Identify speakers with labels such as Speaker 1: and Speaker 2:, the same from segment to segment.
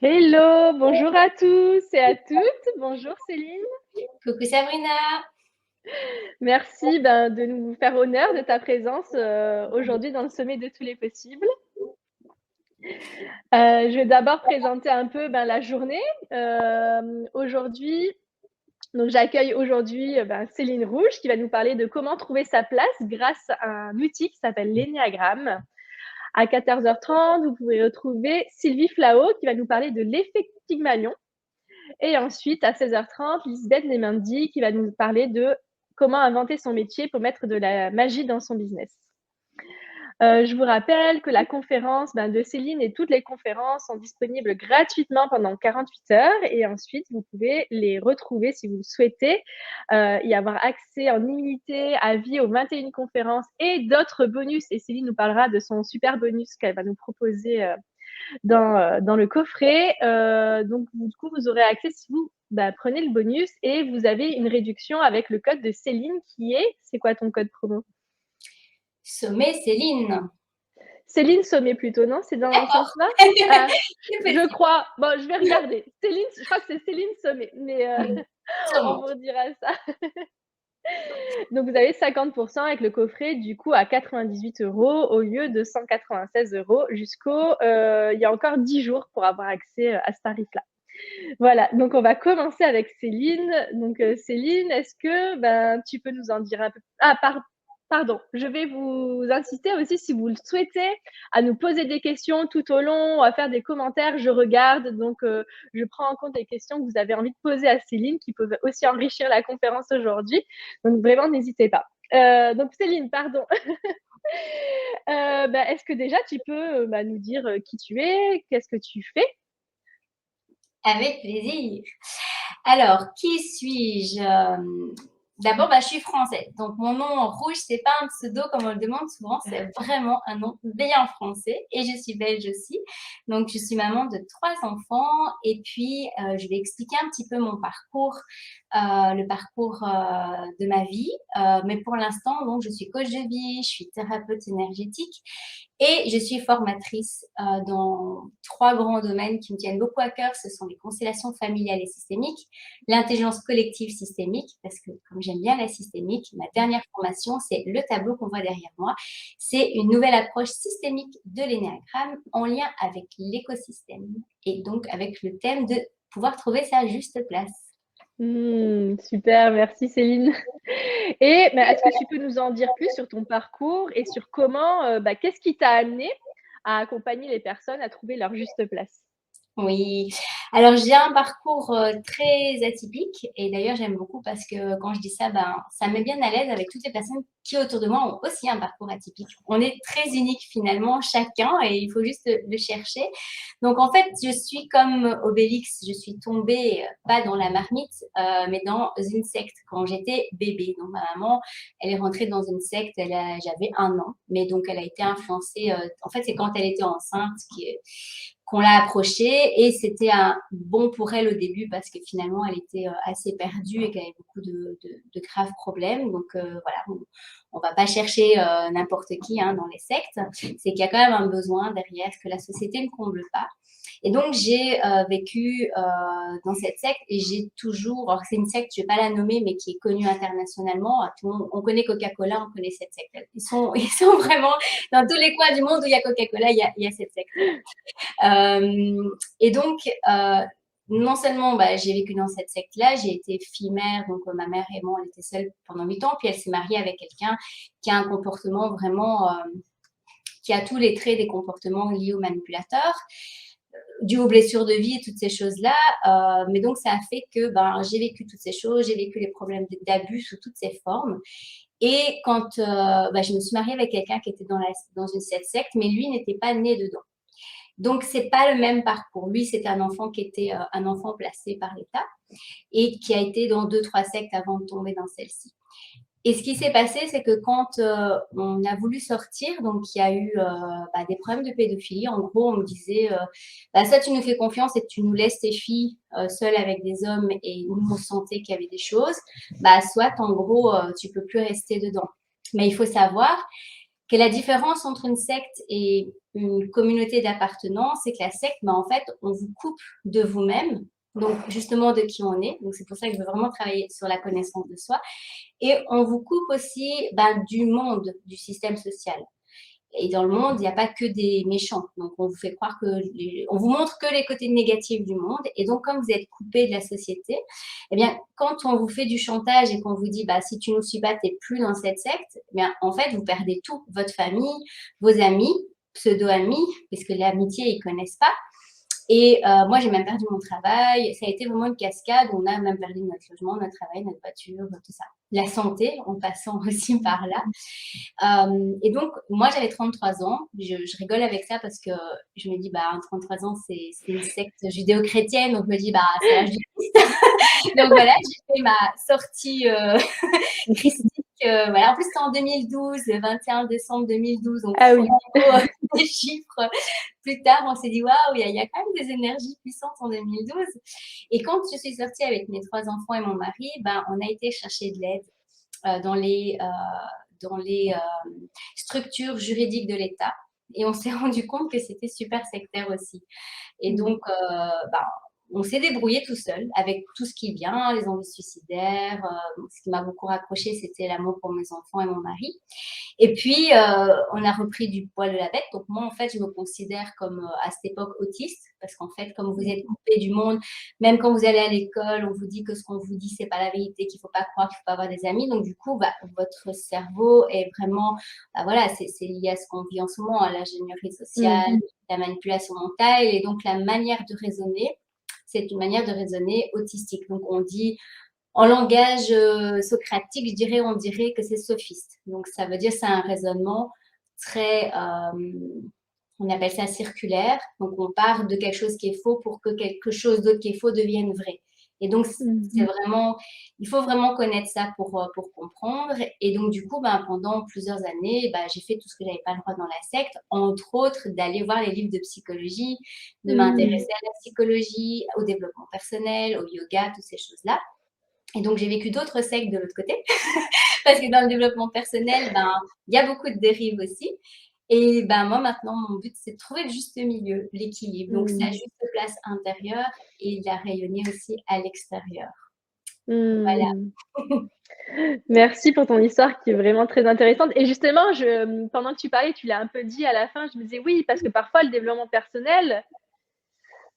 Speaker 1: Hello, bonjour à tous et à toutes. Bonjour Céline.
Speaker 2: Coucou Sabrina.
Speaker 1: Merci de nous faire honneur de ta présence aujourd'hui dans le sommet de tous les possibles. Je vais d'abord présenter un peu la journée. Aujourd'hui, donc j'accueille aujourd'hui Céline Rouge qui va nous parler de comment trouver sa place grâce à un outil qui s'appelle l'Ennéagramme. À 14h30, vous pourrez retrouver Sylvie Flao qui va nous parler de l'effet Pygmalion. Et ensuite, à 16h30, Lisbeth Nemendi qui va nous parler de comment inventer son métier pour mettre de la magie dans son business. Je vous rappelle que la conférence de Céline et toutes les conférences sont disponibles gratuitement pendant 48 heures et ensuite, vous pouvez les retrouver si vous le souhaitez, y avoir accès en illimité à vie aux 21 conférences et d'autres bonus. Et Céline nous parlera de son super bonus qu'elle va nous proposer dans le coffret. Donc, du coup, vous aurez accès si vous prenez le bonus et vous avez une réduction avec le code de Céline qui est... C'est quoi ton code promo?
Speaker 2: Sommet Céline.
Speaker 1: Céline Sommet plutôt, non? C'est dans ce
Speaker 2: D'accord.
Speaker 1: sens-là? Je crois. Bon, je vais regarder. Céline, je crois que c'est Céline Sommet, mais on
Speaker 2: Sûrement.
Speaker 1: vous redira ça. Donc, vous avez 50% avec le coffret, du coup, à 98 € au lieu de 196 € jusqu'au... il y a encore 10 jours pour avoir accès à ce tarif-là. Voilà, donc on va commencer avec Céline. Donc Céline, est-ce que tu peux nous en dire un peu... Ah, pardon, je vais vous inciter aussi, si vous le souhaitez, à nous poser des questions tout au long, à faire des commentaires. Je regarde, donc je prends en compte les questions que vous avez envie de poser à Céline, qui peuvent aussi enrichir la conférence aujourd'hui. Donc vraiment, n'hésitez pas. Donc Céline, pardon. Est-ce que déjà tu peux nous dire qui tu es, qu'est-ce que tu fais?
Speaker 2: Avec plaisir. Alors, qui suis-je? D'abord, je suis française. Donc, mon nom en rouge, c'est pas un pseudo comme on le demande souvent, c'est vraiment un nom bien français. Et je suis belge aussi. Donc, je suis maman de 3 enfants. Et puis, je vais expliquer un petit peu mon parcours, le parcours de ma vie. Mais pour l'instant, donc, je suis coach de vie, je suis thérapeute énergétique. Et je suis formatrice dans 3 grands domaines qui me tiennent beaucoup à cœur. Ce sont les constellations familiales et systémiques, l'intelligence collective systémique, parce que comme j'aime bien la systémique, ma dernière formation, c'est le tableau qu'on voit derrière moi. C'est une nouvelle approche systémique de l'énéagramme en lien avec l'écosystème et donc avec le thème de pouvoir trouver sa juste place.
Speaker 1: Super, merci Céline. Et est-ce que tu peux nous en dire plus sur ton parcours et sur comment, qu'est-ce qui t'a amené à accompagner les personnes à trouver leur juste place?
Speaker 2: Oui, alors j'ai un parcours très atypique et d'ailleurs j'aime beaucoup parce que quand je dis ça, ça me met bien à l'aise avec toutes les personnes qui autour de moi ont aussi un parcours atypique. On est très unique finalement chacun et il faut juste le chercher. Donc en fait, je suis comme Obélix, je suis tombée pas dans la marmite, mais dans une secte quand j'étais bébé. Donc ma maman, elle est rentrée dans une secte, j'avais 1 an, mais donc elle a été influencée. En fait, c'est quand elle était enceinte qu'on l'a approchée et c'était un bon pour elle au début parce que finalement elle était assez perdue et qu'elle avait beaucoup de graves problèmes. Donc voilà, on va pas chercher n'importe qui dans les sectes. C'est qu'il y a quand même un besoin derrière que la société ne comble pas. Et donc, j'ai vécu dans cette secte et j'ai toujours, alors c'est une secte, je ne vais pas la nommer, mais qui est connue internationalement. Tout le monde, on connaît Coca-Cola, on connaît cette secte. Ils sont vraiment dans tous les coins du monde où il y a Coca-Cola, il y a cette secte-là. Et donc, non seulement j'ai vécu dans cette secte-là, j'ai été fille-mère, donc ma mère et moi, on était seules pendant 8 ans, puis elle s'est mariée avec quelqu'un qui a un comportement vraiment, qui a tous les traits des comportements liés aux manipulateurs, dû aux blessures de vie et toutes ces choses-là. Mais donc, ça a fait que j'ai vécu toutes ces choses, j'ai vécu les problèmes d'abus sous toutes ces formes. Et quand je me suis mariée avec quelqu'un qui était dans une secte, mais lui n'était pas né dedans. Donc, c'est pas le même parcours. Lui, c'était un enfant qui était un enfant placé par l'État et qui a été dans 2-3 sectes avant de tomber dans celle-ci. Et ce qui s'est passé, c'est que quand on a voulu sortir, donc il y a eu des problèmes de pédophilie. En gros, on me disait, soit tu nous fais confiance et tu nous laisses tes filles seules avec des hommes et nous, on sentait qu'il y avait des choses, soit en gros, tu peux plus rester dedans. Mais il faut savoir que la différence entre une secte et une communauté d'appartenance, c'est que la secte, ben, en fait, on vous coupe de vous-même, donc justement de qui on est. Donc c'est pour ça que je veux vraiment travailler sur la connaissance de soi. Et on vous coupe aussi ben, du monde, du système social. Et dans le monde, il n'y a pas que des méchants. Donc, on vous fait croire on vous montre que les côtés négatifs du monde. Et donc, comme vous êtes coupé de la société, eh bien, quand on vous fait du chantage et qu'on vous dit, bah, si tu ne nous suis pas, tu n'es plus dans cette secte, eh bien, en fait, vous perdez tout. Votre famille, vos amis, pseudo-amis, puisque l'amitié, ils ne connaissent pas. Et moi, j'ai même perdu mon travail. Ça a été vraiment une cascade. On a même perdu notre logement, notre travail, notre voiture, tout ça. La santé, en passant aussi par là. Et donc, moi, j'avais 33 ans. Je rigole avec ça parce que je me dis, bah, 33 ans, c'est une secte judéo-chrétienne. Donc, je me dis, bah, c'est l'âge du Christ. Donc, voilà, j'ai fait ma sortie christique. Voilà. En plus, c'était en 2012, le 21 décembre 2012. Donc,
Speaker 1: Ah oui.
Speaker 2: des chiffres. Plus tard, on s'est dit, waouh, il y a quand même des énergies puissantes en 2012. Et quand je suis sortie avec mes 3 enfants et mon mari, ben, on a été chercher de l'aide dans les structures juridiques de l'État. Et on s'est rendu compte que c'était super sectaire aussi. Et donc, ben, on s'est débrouillé tout seul avec tout ce qui vient, les envies suicidaires. Ce qui m'a beaucoup raccroché, c'était l'amour pour mes enfants et mon mari. Et puis, on a repris du poil de la bête. Donc, moi, en fait, je me considère comme, à cette époque, autiste. Parce qu'en fait, comme vous êtes coupé du monde, même quand vous allez à l'école, on vous dit que ce qu'on vous dit, c'est pas la vérité, qu'il faut pas croire, qu'il faut pas avoir des amis. Donc, du coup, bah, votre cerveau est vraiment, bah, voilà, c'est lié à ce qu'on vit en ce moment, à l'ingénierie sociale, la manipulation mentale. Et donc, la manière de raisonner, c'est une manière de raisonner autistique. Donc, on dit, en langage socratique, on dirait que c'est sophiste. Donc, ça veut dire c'est un raisonnement très, on appelle ça circulaire. Donc, on part de quelque chose qui est faux pour que quelque chose d'autre qui est faux devienne vrai. Et donc, c'est vraiment, il faut vraiment connaître ça pour comprendre. Et donc, du coup, ben, pendant plusieurs années, ben, j'ai fait tout ce que j'avais pas le droit dans la secte, entre autres d'aller voir les livres de psychologie, de m'intéresser à la psychologie, au développement personnel, au yoga, toutes ces choses-là. Et donc, j'ai vécu d'autres sectes de l'autre côté, parce que dans le développement personnel, ben, il y a beaucoup de dérives aussi. Et ben, moi, maintenant, mon but, c'est de trouver le juste milieu, l'équilibre. Donc, sa juste place intérieure et de la rayonner aussi à l'extérieur. Voilà.
Speaker 1: Merci pour ton histoire qui est vraiment très intéressante. Et justement, pendant que tu parlais, tu l'as un peu dit à la fin, je me disais oui, parce que parfois, le développement personnel,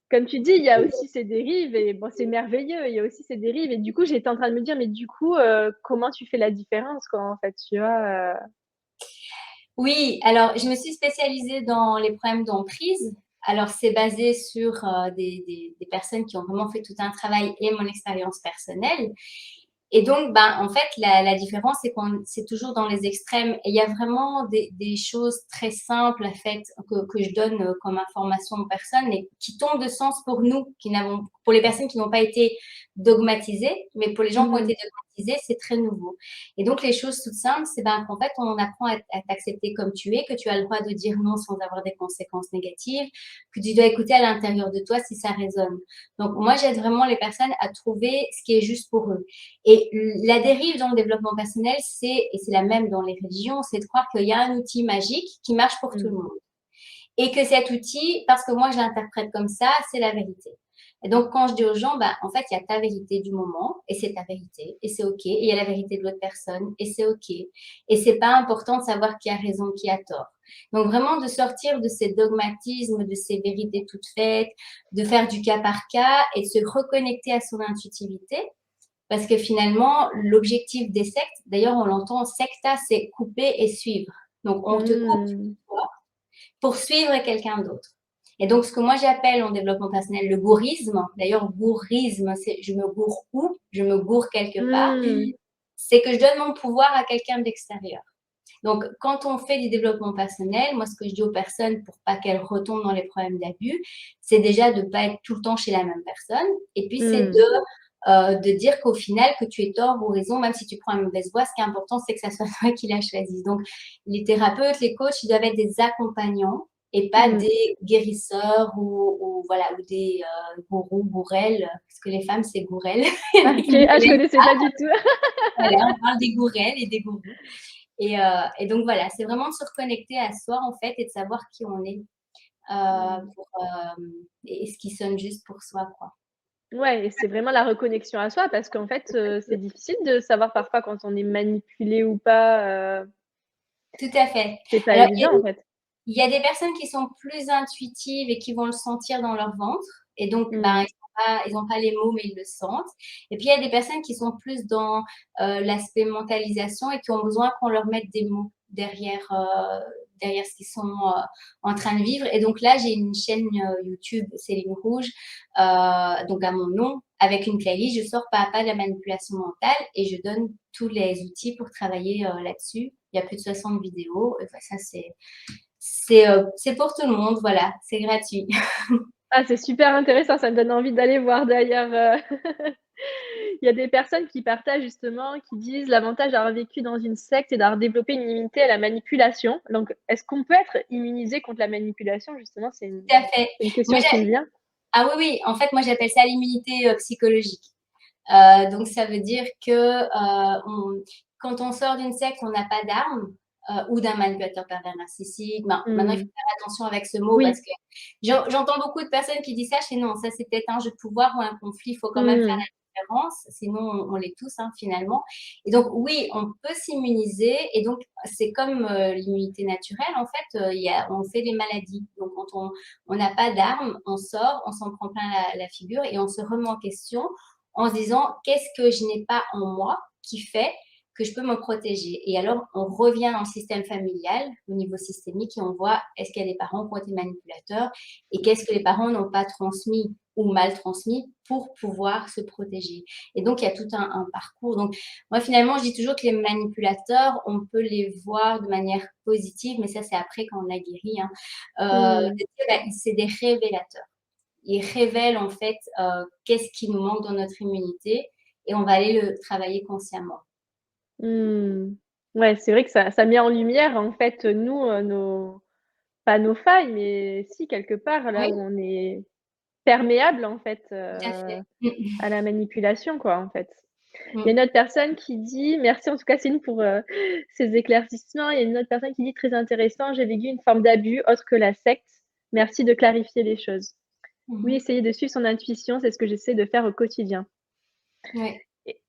Speaker 1: comme tu dis, il y a aussi ces dérives et bon, c'est merveilleux, il y a aussi ces dérives. Et du coup, j'étais en train de me dire, mais du coup, comment tu fais la différence, quoi, en fait, tu vois
Speaker 2: Oui, alors je me suis spécialisée dans les problèmes d'emprise. Alors c'est basé sur des personnes qui ont vraiment fait tout un travail et mon expérience personnelle. Et donc, ben, en fait, la différence, c'est c'est toujours dans les extrêmes. Et il y a vraiment des choses très simples, en fait, que je donne comme information aux personnes et qui tombent de sens pour nous, pour les personnes qui n'ont pas été dogmatisées, mais pour les gens qui ont été dogmatisés, c'est très nouveau. Et donc, les choses toutes simples, c'est ben, qu'en fait, on apprend à t'accepter comme tu es, que tu as le droit de dire non sans avoir des conséquences négatives, que tu dois écouter à l'intérieur de toi si ça résonne. Donc, moi, j'aide vraiment les personnes à trouver ce qui est juste pour eux. Et la dérive dans le développement personnel, et c'est la même dans les religions, c'est de croire qu'il y a un outil magique qui marche pour tout le monde. Et que cet outil, parce que moi je l'interprète comme ça, c'est la vérité. Et donc, quand je dis aux gens, bah, en fait, il y a ta vérité du moment, et c'est ta vérité, et c'est OK. Et il y a la vérité de l'autre personne, et c'est OK. Et c'est pas important de savoir qui a raison, qui a tort. Donc, vraiment, de sortir de ces dogmatismes, de ces vérités toutes faites, de faire du cas par cas, et de se reconnecter à son intuitivité. Parce que finalement, l'objectif des sectes, d'ailleurs, on l'entend, secta, c'est couper et suivre. Donc, on te coupe toi pour suivre quelqu'un d'autre. Et donc, ce que moi j'appelle en développement personnel le gourisme, d'ailleurs, gourisme, c'est je me gourre où? Je me gourre quelque part. C'est que je donne mon pouvoir à quelqu'un d'extérieur. Donc, quand on fait du développement personnel, moi, ce que je dis aux personnes pour pas qu'elles retombent dans les problèmes d'abus, c'est déjà de ne pas être tout le temps chez la même personne. Et puis, c'est de dire qu'au final, que tu aies tort ou raison, même si tu prends une mauvaise voie, ce qui est important, c'est que ça soit toi qui la choisisse. Donc, les thérapeutes, les coachs, ils doivent être des accompagnants et pas des guérisseurs ou des gourous, gourelles, parce que les femmes, c'est gourelles.
Speaker 1: Ok, je connaissais pas du tout.
Speaker 2: Voilà, on parle des gourelles et des gourous. Et donc, voilà, c'est vraiment de se reconnecter à soi, en fait, et de savoir qui on est et ce qui sonne juste pour soi, quoi.
Speaker 1: Ouais et c'est vraiment la reconnexion à soi parce qu'en fait, c'est difficile de savoir parfois quand on est manipulé ou pas,
Speaker 2: Tout à fait.
Speaker 1: c'est pas
Speaker 2: Alors,
Speaker 1: évident, en fait.
Speaker 2: il y a des personnes qui sont plus intuitives et qui vont le sentir dans leur ventre et donc, ben,
Speaker 1: Mmh.
Speaker 2: ils ont pas les mots, mais ils le sentent. Et puis, il y a des personnes qui sont plus dans, l'aspect mentalisation et qui ont besoin qu'on leur mette des mots derrière ce qu'ils sont, en train de vivre. Et donc là, j'ai une chaîne, YouTube Céline Rouge, donc à mon nom, avec une playlist. Je sors pas à pas de la manipulation mentale et je donne tous les outils pour travailler, là-dessus. Il y a plus de 60 vidéos et bah, ça c'est pour tout le monde, voilà, c'est gratuit.
Speaker 1: Ah, c'est super intéressant, ça me donne envie d'aller voir d'ailleurs, il y a des personnes qui partagent justement, qui disent: «L'avantage d'avoir vécu dans une secte et d'avoir développé une immunité à la manipulation». Donc est-ce qu'on peut être immunisé contre la manipulation justement?
Speaker 2: Tout à fait.
Speaker 1: C'est une
Speaker 2: Moi,
Speaker 1: question qui me vient.
Speaker 2: ah oui, oui, en fait, moi j'appelle ça l'immunité, psychologique. Donc ça veut dire que, quand on sort d'une secte, on n'a pas d'armes, ou d'un manipulateur pervers narcissique. Ben, maintenant, il faut
Speaker 1: Mmh.
Speaker 2: faire attention avec ce mot parce
Speaker 1: Oui.
Speaker 2: que j'entends beaucoup de personnes qui disent ça, je fais: «Non, ça c'est peut-être un jeu de pouvoir ou un conflit, il faut quand même faire
Speaker 1: Mmh.
Speaker 2: la différence, sinon on l'est tous, hein, finalement». Et donc oui, on peut s'immuniser et donc c'est comme, l'immunité naturelle en fait, on fait des maladies. Donc quand on n'a pas d'armes, on sort, on s'en prend plein la figure et on se remet en question en se disant: «Qu'est-ce que je n'ai pas en moi qui fait que je peux me protéger?» Et alors, on revient dans le système familial, au niveau systémique et on voit est-ce qu'il y a des parents qui ont été manipulateurs et qu'est-ce que les parents n'ont pas transmis ou mal transmis pour pouvoir se protéger. Et donc, il y a tout un parcours. Donc, moi, finalement, je dis toujours que les manipulateurs, on peut les voir de manière positive, mais ça, c'est après quand on a guéri, hein,
Speaker 1: Mmh.
Speaker 2: de dire, bah, c'est des révélateurs. Ils révèlent en fait, qu'est-ce qui nous manque dans notre immunité et on va aller le travailler consciemment.
Speaker 1: Mmh. Ouais, c'est vrai que ça met en lumière en fait, nous, nos pas nos failles, mais si quelque part là où
Speaker 2: Oui,
Speaker 1: on est perméable en fait,
Speaker 2: tout à fait. Mmh.
Speaker 1: à la manipulation quoi, en fait. Il y a
Speaker 2: Mmh.
Speaker 1: une autre personne qui dit merci en tout cas Céline pour, ces éclaircissements. Il y a une autre personne qui dit: «Très intéressant, j'ai vécu une forme d'abus autre que la secte. Merci de clarifier les choses.
Speaker 2: Mmh
Speaker 1: Oui,
Speaker 2: mh.
Speaker 1: essayer de suivre son intuition, c'est ce que j'essaie de faire au quotidien».
Speaker 2: Ouais.
Speaker 1: Et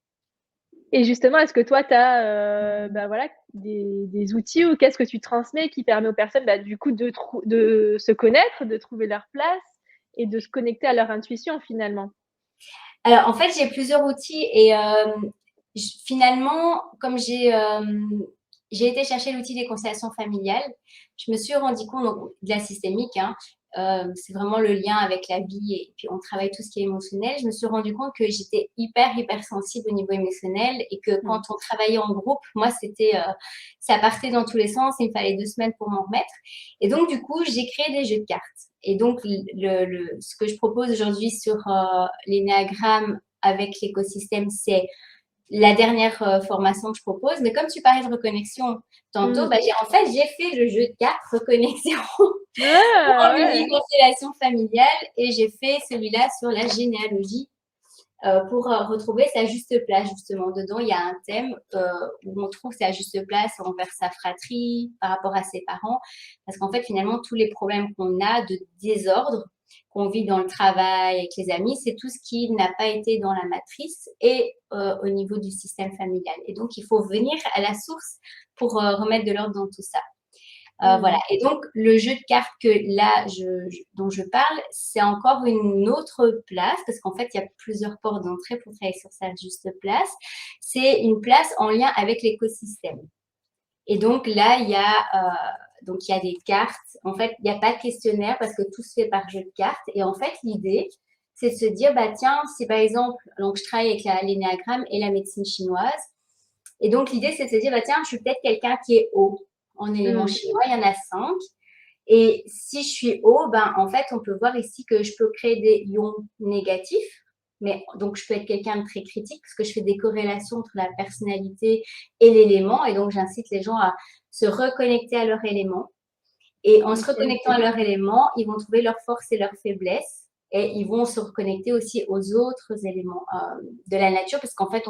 Speaker 1: et justement, est-ce que toi tu as, bah, voilà, des outils ou qu'est-ce que tu transmets qui permet aux personnes, bah, du coup de se connaître, de trouver leur place et de se connecter à leur intuition finalement?
Speaker 2: Alors en fait, j'ai plusieurs outils et j finalement, comme j'ai été chercher l'outil des constellations familiales, je me suis rendu compte donc de la systémique, hein, c'est vraiment le lien avec la vie et puis on travaille tout ce qui est émotionnel. Je me suis rendu compte que j'étais hyper sensible au niveau émotionnel et que quand
Speaker 1: Mmh.
Speaker 2: on travaillait en groupe, moi c'était, ça partait dans tous les sens, il me fallait 2 semaines pour m'en remettre et donc du coup, j'ai créé des jeux de cartes et donc ce que je propose aujourd'hui sur, l'énéagramme avec l'écosystème, c'est la dernière, formation que je propose. Mais comme tu parlais de reconnexion tantôt,
Speaker 1: Mmh.
Speaker 2: bah, j'ai fait le jeu de cartes reconnexion
Speaker 1: Ah
Speaker 2: en mini
Speaker 1: ouais!
Speaker 2: constellation familiale et j'ai fait celui-là sur la généalogie, pour, retrouver sa juste place justement. Dedans, il y a un thème, où on trouve sa juste place envers sa fratrie, par rapport à ses parents. Parce qu'en fait, finalement, tous les problèmes qu'on a de désordre, qu'on vit dans le travail, avec les amis, c'est tout ce qui n'a pas été dans la matrice et au niveau du système familial. Et donc, il faut venir à la source pour, remettre de l'ordre dans tout ça. Voilà
Speaker 1: Mmh.
Speaker 2: et donc le jeu de cartes que là dont je parle, c'est encore une autre place parce qu'en fait, il y a plusieurs portes d'entrée pour travailler sur sa juste place. C'est une place en lien avec l'écosystème et donc là, il y a des cartes. En fait, il y a pas de questionnaire parce que tout se fait par jeu de cartes et en fait, l'idée, c'est de se dire: «Bah, tiens, si par exemple» donc je travaille avec l'énéagramme et la médecine chinoise et donc l'idée, c'est de se dire: «Bah, tiens, je suis peut-être quelqu'un qui est haut». En élément
Speaker 1: Mmh.
Speaker 2: chinois, il y en a 5 et si je suis haut, ben, en fait, on peut voir ici que je peux créer des ions négatifs, mais donc je peux être quelqu'un de très critique parce que je fais des corrélations entre la personnalité et l'élément et donc j'incite les gens à se reconnecter à leur élément et en se
Speaker 1: OK.
Speaker 2: reconnectant à leur élément, ils vont trouver leurs forces et leurs faiblesses et ils vont se reconnecter aussi aux autres éléments, de la nature parce qu'en fait,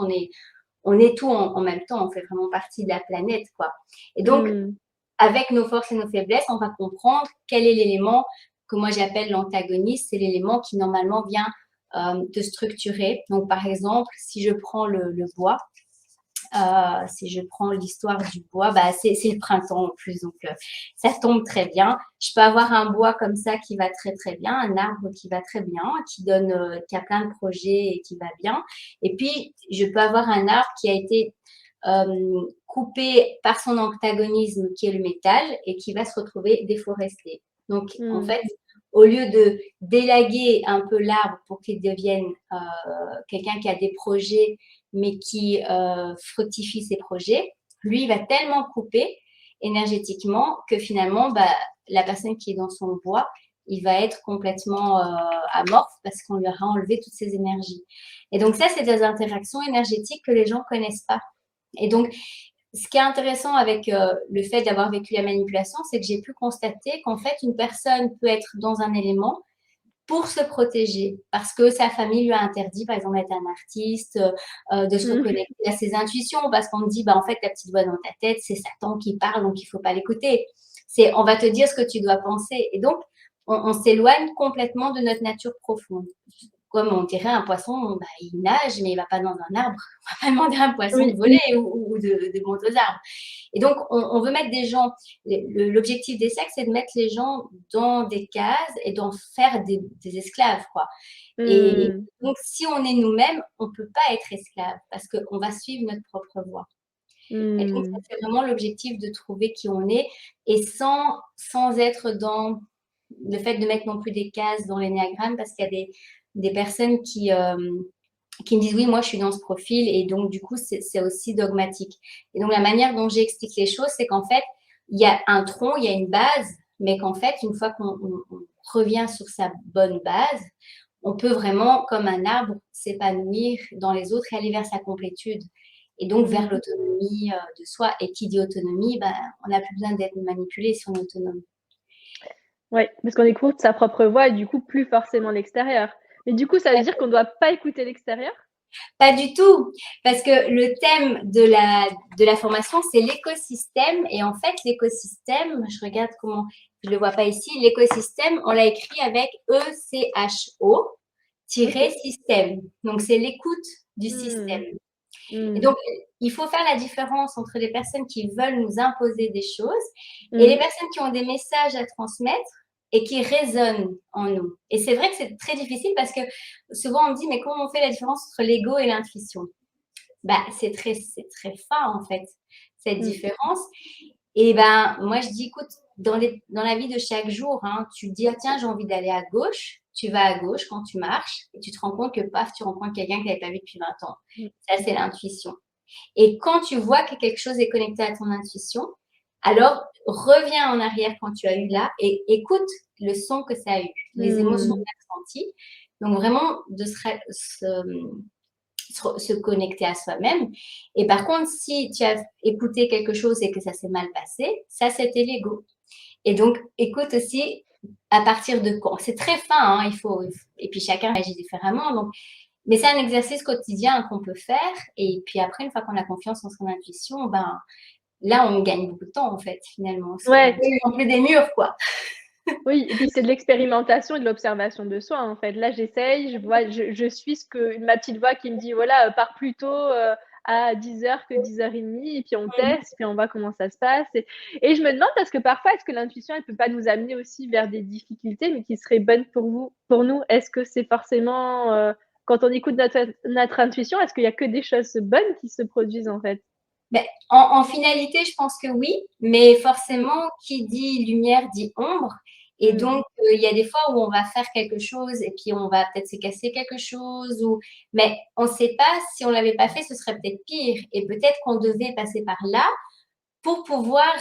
Speaker 2: on est tout en même temps, on fait vraiment partie de la planète, quoi. Et donc,
Speaker 1: Mmh.
Speaker 2: avec nos forces et nos faiblesses, on va comprendre quel est l'élément que moi j'appelle l'antagoniste, c'est l'élément qui normalement vient te structurer. Donc, par exemple, si je prends le bois, si je prends l'histoire du bois, bah, c'est le printemps en plus, donc ça tombe très bien. Je peux avoir un bois comme ça qui va très très bien, un arbre qui va très bien, qui a plein de projets et qui va bien. Et puis, je peux avoir un arbre qui a été coupé par son antagonisme qui est le métal et qui va se retrouver déforesté. Donc, en
Speaker 1: Mmh.
Speaker 2: fait, au lieu de d'élaguer un peu l'arbre pour qu'il devienne quelqu'un qui a des projets mais qui fructifie ses projets, lui, il va tellement couper énergétiquement que finalement, bah, la personne qui est dans son bois, il va être complètement amorphe parce qu'on lui aura enlevé toutes ses énergies. Et donc ça, c'est des interactions énergétiques que les gens ne connaissent pas. Et donc, ce qui est intéressant avec le fait d'avoir vécu la manipulation, c'est que j'ai pu constater qu'en fait, une personne peut être dans un élément pour se protéger, parce que sa famille lui a interdit, par exemple, d'être un artiste, de se
Speaker 1: Mmh.
Speaker 2: reconnecter à ses intuitions, parce qu'on te dit, bah, en fait, la petite voix dans ta tête, c'est Satan qui parle, donc il ne faut pas l'écouter. On va te dire ce que tu dois penser. Et donc, on s'éloigne complètement de notre nature profonde. Comme on dirait un poisson, bah, il nage, mais il ne va pas dans un arbre. On ne va pas demander à un poisson de
Speaker 1: Oui.
Speaker 2: voler ou de monter aux arbres. Et donc, on veut mettre des gens, l'objectif des sectes, c'est de mettre les gens dans des cases et d'en faire des esclaves, quoi. Et
Speaker 1: Mmh.
Speaker 2: donc, si on est nous-mêmes, on ne peut pas être esclave parce qu'on va suivre notre propre voie. Et donc, ça,
Speaker 1: Mmh.
Speaker 2: c'est vraiment l'objectif de trouver qui on est et sans être dans le fait de mettre non plus des cases dans l'énéagramme parce qu'il y a des personnes qui me disent oui, moi je suis dans ce profil et donc du coup c'est aussi dogmatique. Et donc la manière dont j'explique les choses, c'est qu'en fait, il y a un tronc, il y a une base, mais qu'en fait, une fois qu'on revient sur sa bonne base, on peut vraiment, comme un arbre, s'épanouir dans les autres et aller vers sa complétude. Et donc vers
Speaker 1: Mmh.
Speaker 2: l'autonomie de soi. Et qui dit autonomie, ben, on n'a plus besoin d'être manipulé si on est autonome.
Speaker 1: Ouais, parce qu'on écoute sa propre voix et du coup, plus forcément l'extérieur. Mais du coup, ça veut dire qu'on ne doit pas écouter l'extérieur?
Speaker 2: Pas du tout, parce que le thème de la formation, c'est l'écosystème. Et en fait, l'écosystème, je regarde comment, je ne le vois pas ici, l'écosystème, on l'a écrit avec
Speaker 1: OK.
Speaker 2: ECHO-système. Donc, c'est l'écoute du
Speaker 1: Mmh.
Speaker 2: système. Et
Speaker 1: Mmh.
Speaker 2: donc, il faut faire la différence entre les personnes qui veulent nous imposer des choses et les
Speaker 1: Mmh.
Speaker 2: personnes qui ont des messages à transmettre et qui résonnent en nous. Et c'est vrai que c'est très difficile parce que souvent on me dit, mais comment on fait la différence entre l'ego et l'intuition? Bah, c'est très fin en fait, cette
Speaker 1: Mmh.
Speaker 2: différence. Et ben, moi je dis, écoute, dans la vie de chaque jour, hein, tu te dis, ah, tiens, j'ai envie d'aller à gauche, tu vas à gauche quand tu marches et tu te rends compte que paf, tu rencontres quelqu'un que tu n'avais pas vu depuis 20 ans.
Speaker 1: Mmh.
Speaker 2: Ça, c'est l'intuition. Et quand tu vois que quelque chose est connecté à ton intuition, alors reviens en arrière quand tu as eu là et écoute le son que ça a eu, les émotions que
Speaker 1: Mmh.
Speaker 2: tu as ressenties. Donc vraiment de se connecter à soi-même. Et par contre, si tu as écouté quelque chose et que ça s'est mal passé, ça c'était l'ego. Et donc écoute aussi à partir de quand. C'est très fin, hein, et puis chacun agit différemment. Donc mais c'est un exercice quotidien qu'on peut faire. Et puis après, une fois qu'on a confiance en son intuition, ben, là, on gagne beaucoup de temps, en fait, finalement. On
Speaker 1: Ouais,
Speaker 2: fait non plus des murs, quoi.
Speaker 1: oui et puis c'est de l'expérimentation et de l'observation de soi, en fait. Là, j'essaye, je vois, je suis ce que ma petite voix qui me dit: «Voilà, pars plus tôt, à 10 heures que 10:30 et puis on teste, puis on voit comment ça se passe» et je me demande parce que parfois, est-ce que l'intuition, elle peut pas nous amener aussi vers des difficultés, mais qui seraient bonnes pour nous? Est-ce que c'est forcément, quand on écoute notre intuition, est-ce qu'il y a que des choses bonnes qui se produisent, en fait?
Speaker 2: Ben, en finalité, je pense que oui, mais forcément, qui dit lumière dit ombre. Et
Speaker 1: Mmh.
Speaker 2: donc, il y a des fois où on va faire quelque chose et puis on va peut-être se casser quelque chose, mais on ne sait pas si on ne l'avait pas fait, ce serait peut-être pire. Et peut-être qu'on devait passer par là pour pouvoir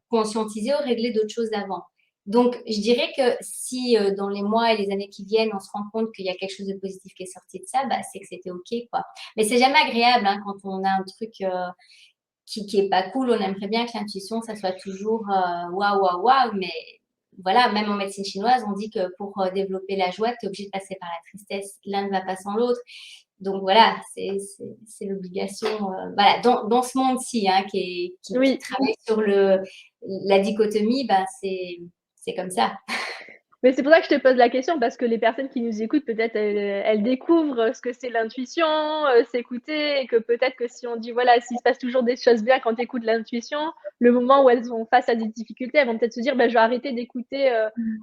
Speaker 2: conscientiser ou régler d'autres choses avant. Donc, je dirais que si dans les mois et les années qui viennent, on se rend compte qu'il y a quelque chose de positif qui est sorti de ça, bah, c'est que c'était OK, quoi. Mais c'est jamais agréable hein, quand on a un truc qui est pas cool. On aimerait bien que l'intuition, ça soit toujours waouh, waouh, waouh. Mais voilà, même en médecine chinoise, on dit que pour développer la joie, tu es obligé de passer par la tristesse. L'un ne va pas sans l'autre. Donc voilà, c'est l'obligation. Voilà, dans ce monde-ci, hein, qui
Speaker 1: Oui.
Speaker 2: travaille sur la dichotomie, ben c'est comme ça.
Speaker 1: Mais c'est pour ça que je te pose la question, parce que les personnes qui nous écoutent, peut-être, elles découvrent ce que c'est l'intuition, s'écouter, et que peut-être que si on dit, voilà, s'il se passe toujours des choses bien quand tu écoutes l'intuition, le moment où elles sont face à des difficultés, elles vont peut-être se dire, bah, je vais arrêter d'écouter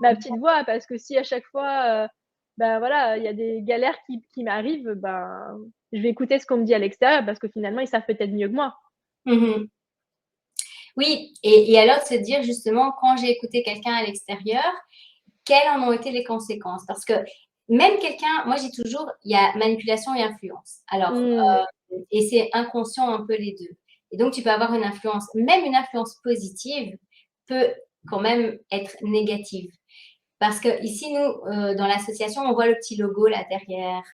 Speaker 1: ma petite voix, parce que si à chaque fois, ben voilà, il y a des galères qui m'arrivent, ben, je vais écouter ce qu'on me dit à l'extérieur, parce que finalement, ils savent peut-être mieux que moi.
Speaker 2: Mhm. Oui, et alors de se dire justement, quand j'ai écouté quelqu'un à l'extérieur, quelles en ont été les conséquences? Parce que même quelqu'un, moi j'ai toujours, il y a manipulation et influence. Alors,
Speaker 1: Mmh.
Speaker 2: et c'est inconscient un peu les deux. Et donc tu peux avoir une influence, même une influence positive peut quand même être négative. Parce que ici, nous, dans l'association, on voit le petit logo là derrière.